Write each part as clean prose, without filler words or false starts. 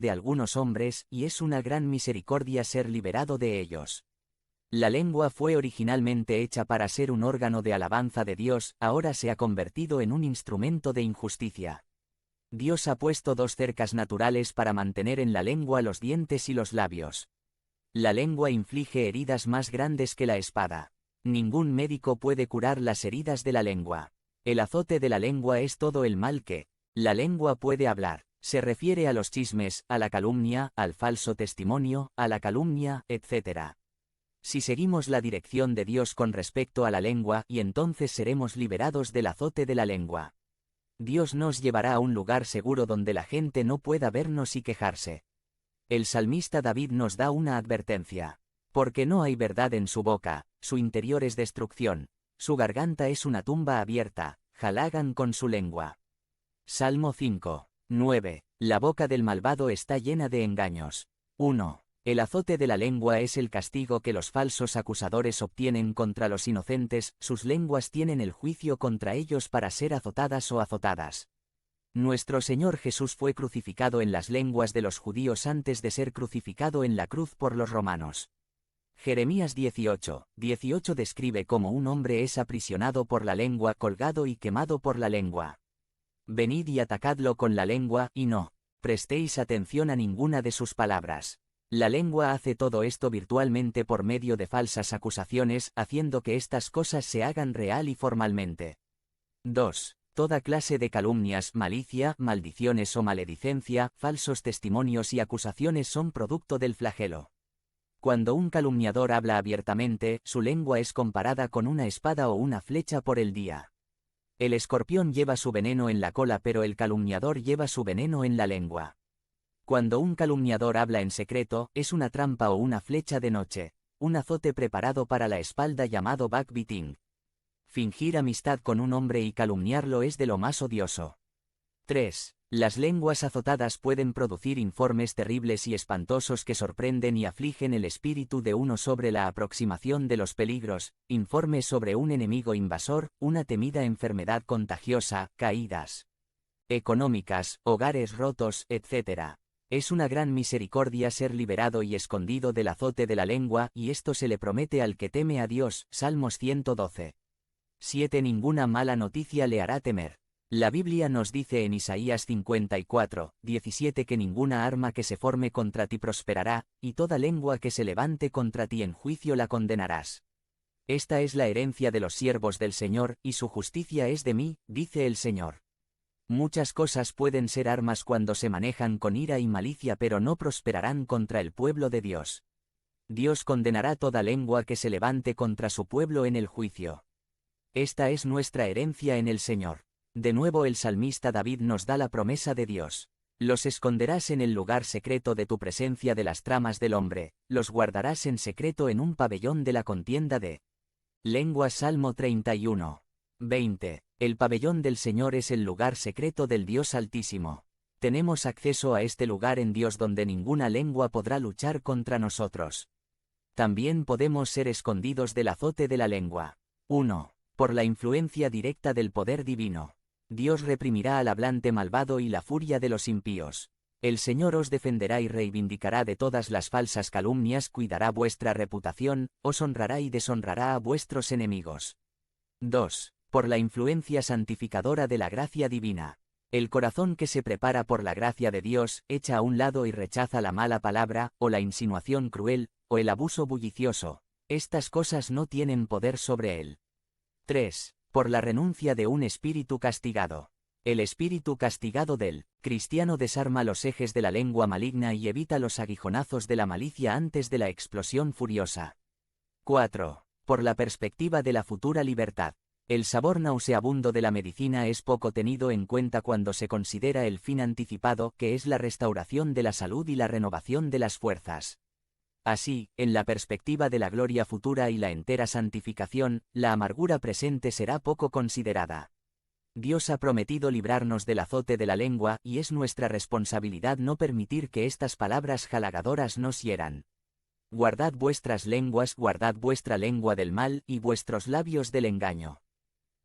de algunos hombres, y es una gran misericordia ser liberado de ellos. La lengua fue originalmente hecha para ser un órgano de alabanza de Dios, ahora se ha convertido en un instrumento de injusticia. Dios ha puesto dos cercas naturales para mantener en la lengua los dientes y los labios. La lengua inflige heridas más grandes que la espada. Ningún médico puede curar las heridas de la lengua. El azote de la lengua es todo el mal que la lengua puede hablar. Se refiere a los chismes, a la calumnia, al falso testimonio, a la calumnia, etc. Si seguimos la dirección de Dios con respecto a la lengua, y entonces seremos liberados del azote de la lengua. Dios nos llevará a un lugar seguro donde la gente no pueda vernos y quejarse. El salmista David nos da una advertencia. Porque no hay verdad en su boca, su interior es destrucción, su garganta es una tumba abierta, halagan con su lengua. Salmo 5, 9. La boca del malvado está llena de engaños. 1. El azote de la lengua es el castigo que los falsos acusadores obtienen contra los inocentes, sus lenguas tienen el juicio contra ellos para ser azotadas o azotadas. Nuestro Señor Jesús fue crucificado en las lenguas de los judíos antes de ser crucificado en la cruz por los romanos. Jeremías 18, 18 describe cómo un hombre es aprisionado por la lengua, colgado y quemado por la lengua. Venid y atacadlo con la lengua, y no prestéis atención a ninguna de sus palabras. La lengua hace todo esto virtualmente por medio de falsas acusaciones, haciendo que estas cosas se hagan real y formalmente. 2. Toda clase de calumnias, malicia, maldiciones o maledicencia, falsos testimonios y acusaciones son producto del flagelo. Cuando un calumniador habla abiertamente, su lengua es comparada con una espada o una flecha por el día. El escorpión lleva su veneno en la cola, pero el calumniador lleva su veneno en la lengua. Cuando un calumniador habla en secreto, es una trampa o una flecha de noche, un azote preparado para la espalda llamado backbiting. Fingir amistad con un hombre y calumniarlo es de lo más odioso. 3. Las lenguas azotadas pueden producir informes terribles y espantosos que sorprenden y afligen el espíritu de uno sobre la aproximación de los peligros, informes sobre un enemigo invasor, una temida enfermedad contagiosa, caídas económicas, hogares rotos, etc. Es una gran misericordia ser liberado y escondido del azote de la lengua, y esto se le promete al que teme a Dios. Salmos 112. 7. Ninguna mala noticia le hará temer. La Biblia nos dice en Isaías 54, 17 que ninguna arma que se forme contra ti prosperará, y toda lengua que se levante contra ti en juicio la condenarás. Esta es la herencia de los siervos del Señor, y su justicia es de mí, dice el Señor. Muchas cosas pueden ser armas cuando se manejan con ira y malicia, pero no prosperarán contra el pueblo de Dios. Dios condenará toda lengua que se levante contra su pueblo en el juicio. Esta es nuestra herencia en el Señor. De nuevo el salmista David nos da la promesa de Dios. Los esconderás en el lugar secreto de tu presencia de las tramas del hombre, los guardarás en secreto en un pabellón de la contienda de lenguas. Salmo 31. 20. El pabellón del Señor es el lugar secreto del Dios Altísimo. Tenemos acceso a este lugar en Dios donde ninguna lengua podrá luchar contra nosotros. También podemos ser escondidos del azote de la lengua. 1. Por la influencia directa del poder divino. Dios reprimirá al hablante malvado y la furia de los impíos. El Señor os defenderá y reivindicará de todas las falsas calumnias, cuidará vuestra reputación, os honrará y deshonrará a vuestros enemigos. 2. Por la influencia santificadora de la gracia divina. El corazón que se prepara por la gracia de Dios, echa a un lado y rechaza la mala palabra, o la insinuación cruel, o el abuso bullicioso. Estas cosas no tienen poder sobre él. 3. Por la renuncia de un espíritu castigado. El espíritu castigado del cristiano desarma los ejes de la lengua maligna y evita los aguijonazos de la malicia antes de la explosión furiosa. 4. Por la perspectiva de la futura libertad. El sabor nauseabundo de la medicina es poco tenido en cuenta cuando se considera el fin anticipado, que es la restauración de la salud y la renovación de las fuerzas. Así, en la perspectiva de la gloria futura y la entera santificación, la amargura presente será poco considerada. Dios ha prometido librarnos del azote de la lengua, y es nuestra responsabilidad no permitir que estas palabras halagadoras nos hieran. Guardad vuestras lenguas, guardad vuestra lengua del mal, y vuestros labios del engaño.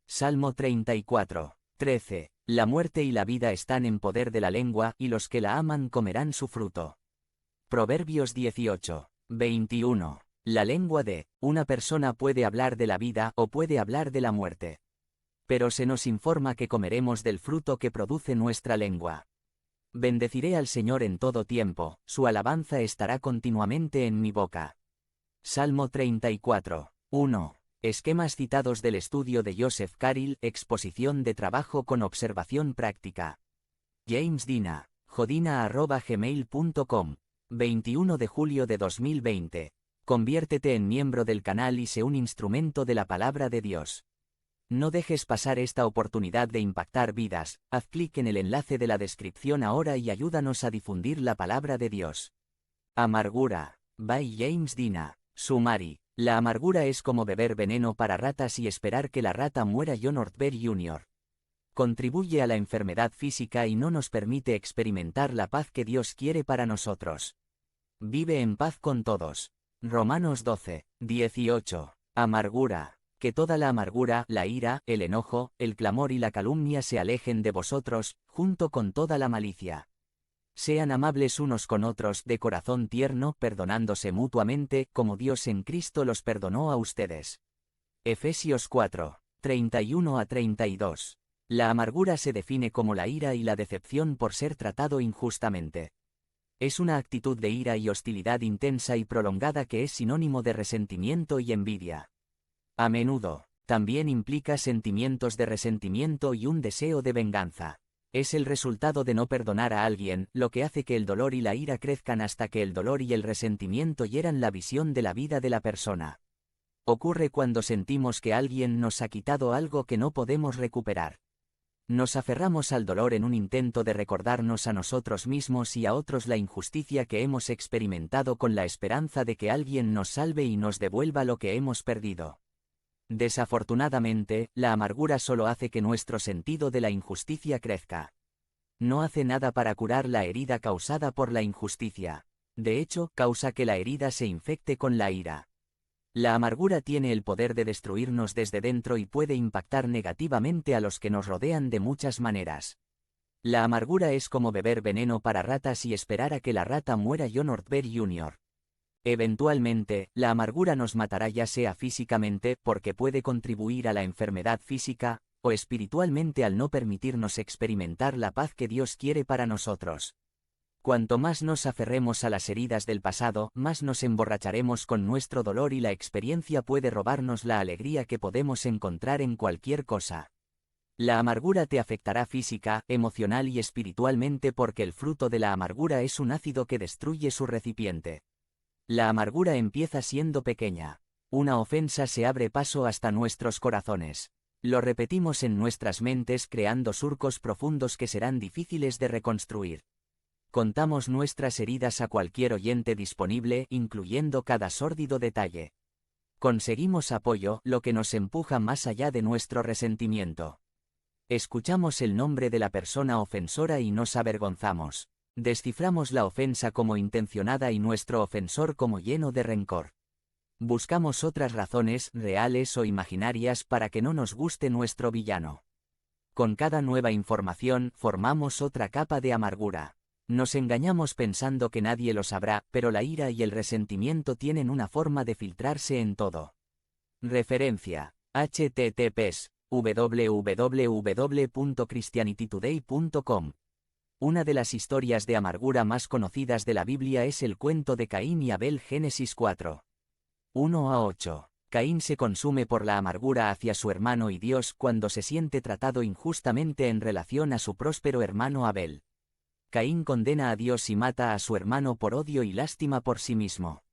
Salmo 34. 13. La muerte y la vida están en poder de la lengua, y los que la aman comerán su fruto. Proverbios 18. 21. La lengua de una persona puede hablar de la vida o puede hablar de la muerte. Pero se nos informa que comeremos del fruto que produce nuestra lengua. Bendeciré al Señor en todo tiempo, su alabanza estará continuamente en mi boca. Salmo 34. 1. Esquemas citados del estudio de Joseph Carril, exposición de trabajo con observación práctica. James Dina, jodina@gmail.com, 21 de julio de 2020. Conviértete en miembro del canal y sé un instrumento de la palabra de Dios. No dejes pasar esta oportunidad de impactar vidas, haz clic en el enlace de la descripción ahora y ayúdanos a difundir la palabra de Dios. Amargura, by James Dina, Sumari. La amargura es como beber veneno para ratas y esperar que la rata muera. John Ortberg Jr. Contribuye a la enfermedad física y no nos permite experimentar la paz que Dios quiere para nosotros. Vive en paz con todos. Romanos 12, 18. Amargura. Que toda la amargura, la ira, el enojo, el clamor y la calumnia se alejen de vosotros, junto con toda la malicia. Sean amables unos con otros, de corazón tierno, perdonándose mutuamente, como Dios en Cristo los perdonó a ustedes. Efesios 4, 31-32. La amargura se define como la ira y la decepción por ser tratado injustamente. Es una actitud de ira y hostilidad intensa y prolongada que es sinónimo de resentimiento y envidia. A menudo, también implica sentimientos de resentimiento y un deseo de venganza. Es el resultado de no perdonar a alguien, lo que hace que el dolor y la ira crezcan hasta que el dolor y el resentimiento hieran la visión de la vida de la persona. Ocurre cuando sentimos que alguien nos ha quitado algo que no podemos recuperar. Nos aferramos al dolor en un intento de recordarnos a nosotros mismos y a otros la injusticia que hemos experimentado con la esperanza de que alguien nos salve y nos devuelva lo que hemos perdido. Desafortunadamente, la amargura solo hace que nuestro sentido de la injusticia crezca. No hace nada para curar la herida causada por la injusticia. De hecho, causa que la herida se infecte con la ira. La amargura tiene el poder de destruirnos desde dentro y puede impactar negativamente a los que nos rodean de muchas maneras. La amargura es como beber veneno para ratas y esperar a que la rata muera. John Ortberg Jr. Eventualmente, la amargura nos matará ya sea físicamente porque puede contribuir a la enfermedad física, o espiritualmente al no permitirnos experimentar la paz que Dios quiere para nosotros. Cuanto más nos aferremos a las heridas del pasado, más nos emborracharemos con nuestro dolor y la experiencia puede robarnos la alegría que podemos encontrar en cualquier cosa. La amargura te afectará física, emocional y espiritualmente porque el fruto de la amargura es un ácido que destruye su recipiente. La amargura empieza siendo pequeña. Una ofensa se abre paso hasta nuestros corazones. Lo repetimos en nuestras mentes creando surcos profundos que serán difíciles de reconstruir. Contamos nuestras heridas a cualquier oyente disponible, incluyendo cada sórdido detalle. Conseguimos apoyo, lo que nos empuja más allá de nuestro resentimiento. Escuchamos el nombre de la persona ofensora y nos avergonzamos. Desciframos la ofensa como intencionada y nuestro ofensor como lleno de rencor. Buscamos otras razones, reales o imaginarias, para que no nos guste nuestro villano. Con cada nueva información, formamos otra capa de amargura. Nos engañamos pensando que nadie lo sabrá, pero la ira y el resentimiento tienen una forma de filtrarse en todo. Referencia: https www.christianitytoday.com. Una de las historias de amargura más conocidas de la Biblia es el cuento de Caín y Abel. Génesis 4. 1-8. Caín se consume por la amargura hacia su hermano y Dios cuando se siente tratado injustamente en relación a su próspero hermano Abel. Caín condena a Dios y mata a su hermano por odio y lástima por sí mismo.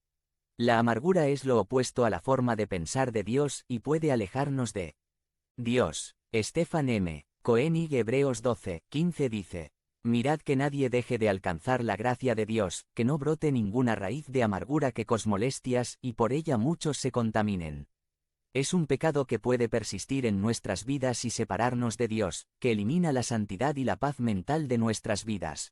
La amargura es lo opuesto a la forma de pensar de Dios y puede alejarnos de Dios. Stephen M. Koenig. Hebreos 12:15 dice: Mirad que nadie deje de alcanzar la gracia de Dios, que no brote ninguna raíz de amargura que cause molestias, y por ella muchos se contaminen. Es un pecado que puede persistir en nuestras vidas y separarnos de Dios, que elimina la santidad y la paz mental de nuestras vidas.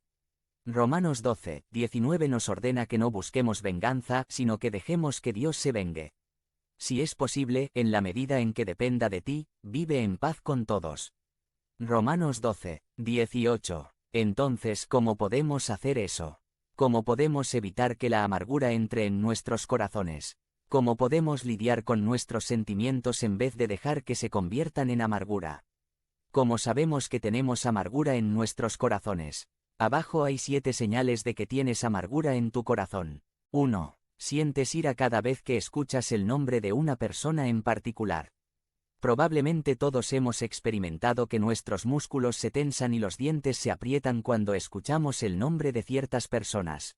Romanos 12:19 nos ordena que no busquemos venganza, sino que dejemos que Dios se vengue. Si es posible, en la medida en que dependa de ti, vive en paz con todos. Romanos 12, 18. Entonces, ¿cómo podemos hacer eso? ¿Cómo podemos evitar que la amargura entre en nuestros corazones? ¿Cómo podemos lidiar con nuestros sentimientos en vez de dejar que se conviertan en amargura? ¿Cómo sabemos que tenemos amargura en nuestros corazones? Abajo hay 7 señales de que tienes amargura en tu corazón. 1. Sientes ira cada vez que escuchas el nombre de una persona en particular. Probablemente todos hemos experimentado que nuestros músculos se tensan y los dientes se aprietan cuando escuchamos el nombre de ciertas personas.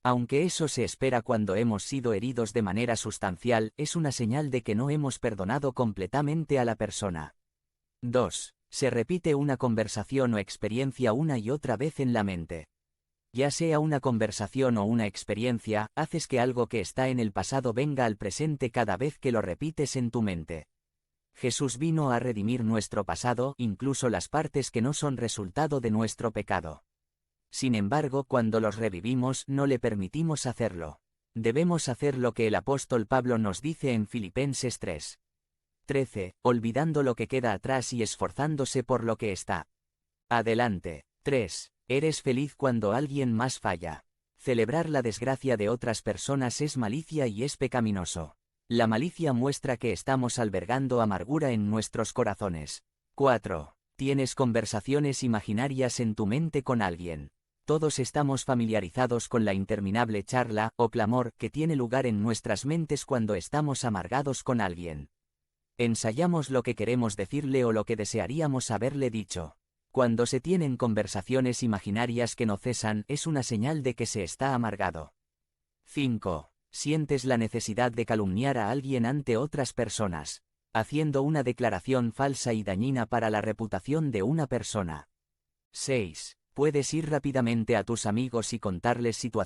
Aunque eso se espera cuando hemos sido heridos de manera sustancial, es una señal de que no hemos perdonado completamente a la persona. 2. Se repite una conversación o experiencia una y otra vez en la mente. Ya sea una conversación o una experiencia, haces que algo que está en el pasado venga al presente cada vez que lo repites en tu mente. Jesús vino a redimir nuestro pasado, incluso las partes que no son resultado de nuestro pecado. Sin embargo, cuando los revivimos, no le permitimos hacerlo. Debemos hacer lo que el apóstol Pablo nos dice en Filipenses 3. 13, olvidando lo que queda atrás y esforzándose por lo que está adelante. 3. Eres feliz cuando alguien más falla. Celebrar la desgracia de otras personas es malicia y es pecaminoso. La malicia muestra que estamos albergando amargura en nuestros corazones. 4. Tienes conversaciones imaginarias en tu mente con alguien. Todos estamos familiarizados con la interminable charla o clamor que tiene lugar en nuestras mentes cuando estamos amargados con alguien. Ensayamos lo que queremos decirle o lo que desearíamos haberle dicho. Cuando se tienen conversaciones imaginarias que no cesan, es una señal de que se está amargado. 5. Sientes la necesidad de calumniar a alguien ante otras personas, haciendo una declaración falsa y dañina para la reputación de una persona. 6. Puedes ir rápidamente a tus amigos y contarles situaciones